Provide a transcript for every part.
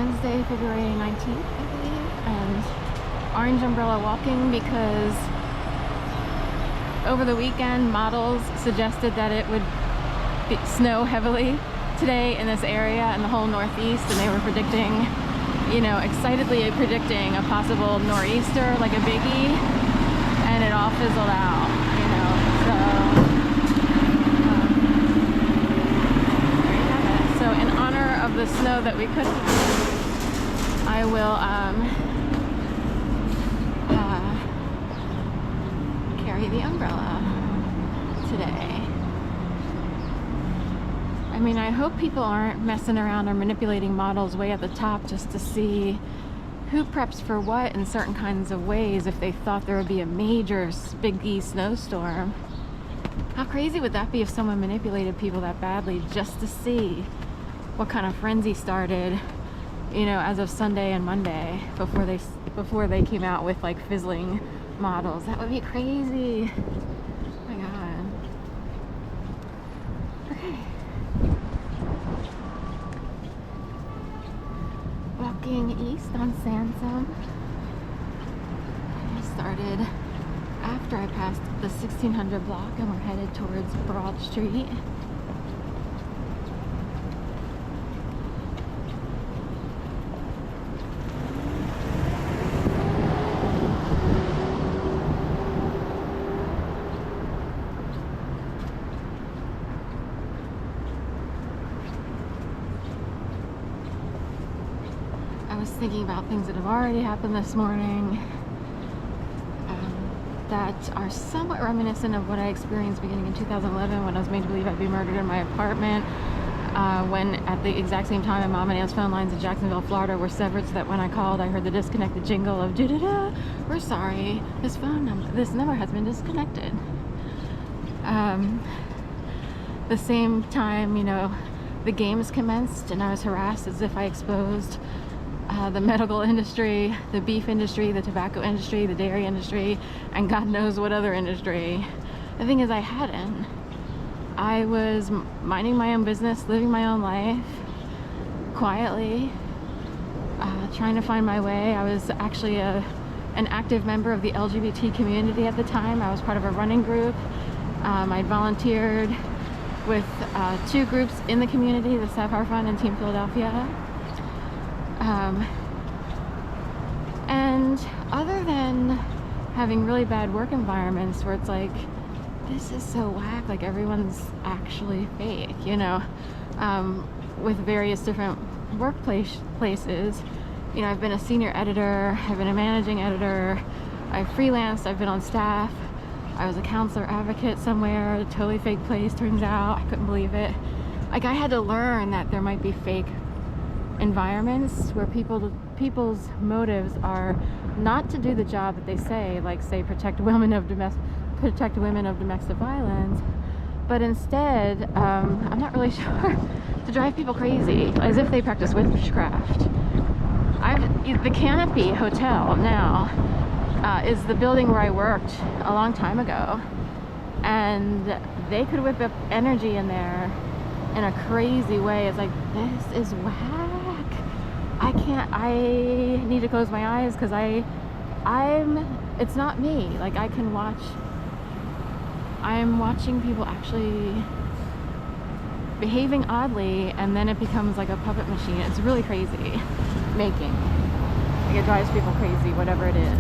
Wednesday, February 19th, I believe, and orange umbrella walking because over the weekend models suggested that it would snow heavily today in this area and the whole Northeast, and they were predicting, you know, excitedly predicting a possible nor'easter, like a biggie, and it all fizzled out, you know, so there you have it. So in honor of the snow that we could have, I will carry the umbrella today. I mean, I hope people aren't messing around or manipulating models way at the top just to see who preps for what in certain kinds of ways if they thought there would be a major biggie snowstorm. How crazy would that be if someone manipulated people that badly just to see what kind of frenzy started, you know, as of Sunday and Monday before they came out with like fizzling models? That would be crazy. Oh my god. Okay. Walking east on Sansom. I started after I passed the 1600 block and we're headed towards Broad Street. I was thinking about things that have already happened this morning that are somewhat reminiscent of what I experienced beginning in 2011 when I was made to believe I'd be murdered in my apartment, when at the exact same time my mom and aunt's phone lines in Jacksonville, Florida were severed, so that when I called I heard the disconnected jingle of "da-da-da, we're sorry, this number has been disconnected." The same time, you know, the games commenced and I was harassed as if I exposed the medical industry, the beef industry, the tobacco industry, the dairy industry, and God knows what other industry. The thing is, I hadn't. I was minding my own business, living my own life, quietly, trying to find my way. I was actually an active member of the LGBT community at the time. I was part of a running group. I volunteered with two groups in the community, the Sapphire Fund and Team Philadelphia. And other than having really bad work environments where it's like, this is so whack, like everyone's actually fake, you know, with various different places, you know, I've been a senior editor, I've been a managing editor, I've freelanced, I've been on staff, I was a counselor advocate somewhere, a totally fake place, turns out. I couldn't believe it. Like, I had to learn that there might be fake environments where people's motives are not to do the job that they say, like say protect women of domestic violence, but instead, I'm not really sure, to drive people crazy as if they practice witchcraft. The Canopy Hotel now is the building where I worked a long time ago, and they could whip up energy in there in a crazy way. It's like, this is whack. I need to close my eyes because it's not me. Like, I'm watching people actually behaving oddly, and then it becomes like a puppet machine. It's really crazy making. Like, it drives people crazy, whatever it is.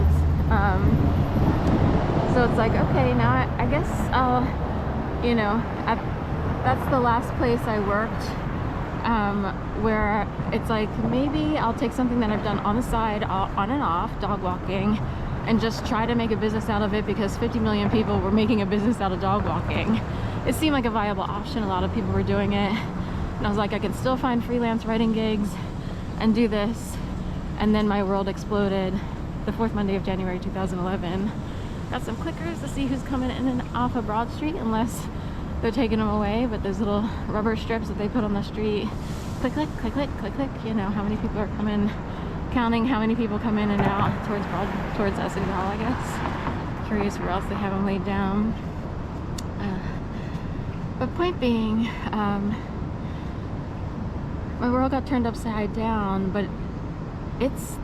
So it's like, okay, now I guess I'll, you know, that's the last place I worked, where it's like, maybe I'll take something that I've done on the side, on and off, dog walking, and just try to make a business out of it, because 50 million people were making a business out of dog walking. It seemed like a viable option. A lot of people were doing it, and I was like, I can still find freelance writing gigs and do this. And then my world exploded the fourth Monday of January 2011. Got some clickers to see who's coming in and off of Broad Street, unless they're taking them away, but those little rubber strips that they put on the street, click, click, click, click, click, click, you know, how many people are coming, counting how many people come in and out towards us and Hall, I guess. Curious where else they have them laid down. But point being, my world got turned upside down, but it's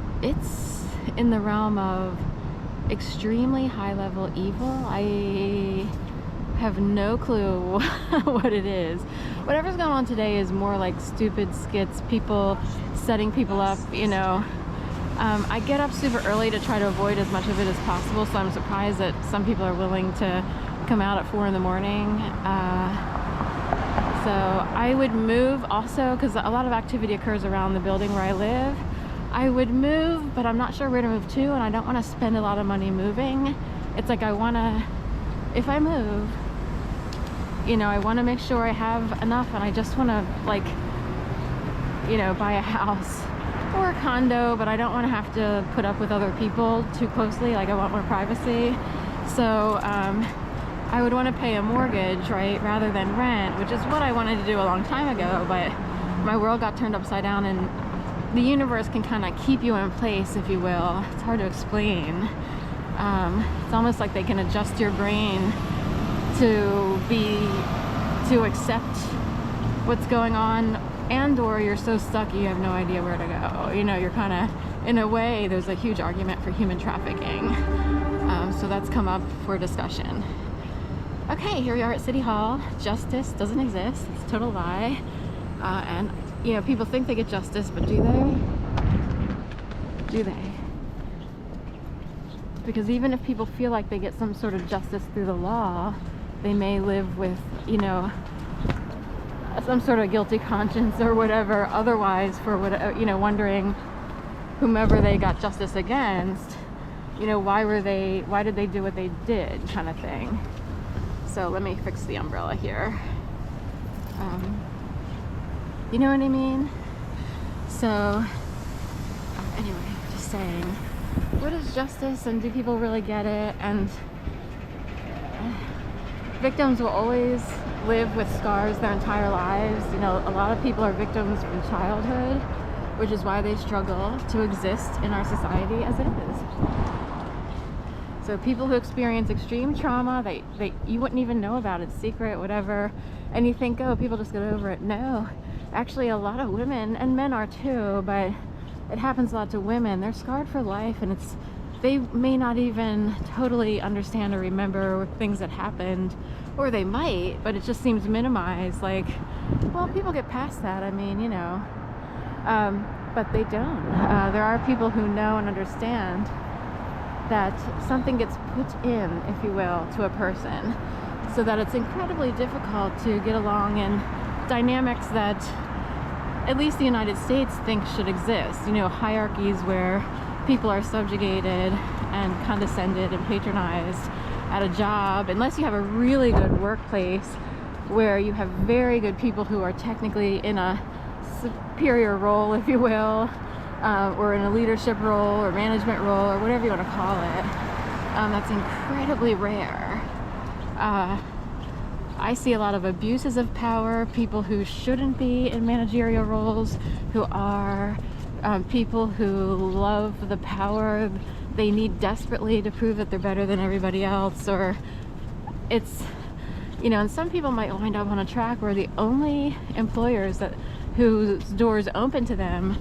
in the realm of extremely high level evil. I have no clue what it is. Whatever's going on today is more like stupid skits, people setting people up, you know. I get up super early to try to avoid as much of it as possible, so I'm surprised that some people are willing to come out at 4 in the morning. So I would move also, because a lot of activity occurs around the building where I live. I would move, but I'm not sure where to move to, and I don't want to spend a lot of money moving. It's like I want to, if I move, you know, I want to make sure I have enough, and I just want to, like, you know, buy a house or a condo, but I don't want to have to put up with other people too closely. Like, I want more privacy. So I would want to pay a mortgage, right, rather than rent, which is what I wanted to do a long time ago, but my world got turned upside down, and the universe can kind of keep you in place, if you will. It's hard to explain. It's almost like they can adjust your brain to accept what's going on, and or you're so stuck you have no idea where to go. You know, you're kind of, in a way, there's a huge argument for human trafficking. So that's come up for discussion. Okay, here we are at City Hall. Justice doesn't exist. It's a total lie. And, you know, people think they get justice, but do they? Do they? Because even if people feel like they get some sort of justice through the law, they may live with, you know, some sort of guilty conscience or whatever otherwise, for what, you know, wondering whomever they got justice against, you know, why did they do what they did, kind of thing. So let me fix the umbrella here. You know what I mean? So anyway, just saying, what is justice, and do people really get it? And victims will always live with scars their entire lives. You know, a lot of people are victims from childhood, which is why they struggle to exist in our society as it is. So people who experience extreme trauma, they you wouldn't even know about it, secret, whatever, and you think, oh, people just get over it. No, actually a lot of women, and men are too, but it happens a lot to women. They're scarred for life, and they may not even totally understand or remember things that happened, or they might, but it just seems minimized. Like, well, people get past that, I mean, you know, but they don't. There are people who know and understand that something gets put in, if you will, to a person, so that it's incredibly difficult to get along in dynamics that at least the United States thinks should exist. You know, hierarchies where people are subjugated and condescended and patronized at a job, unless you have a really good workplace where you have very good people who are technically in a superior role, if you will, or in a leadership role or management role or whatever you want to call it. That's incredibly rare. I see a lot of abuses of power, people who shouldn't be in managerial roles, who are, people who love the power they need desperately to prove that they're better than everybody else. Or it's, you know, and some people might wind up on a track where the only employers whose doors open to them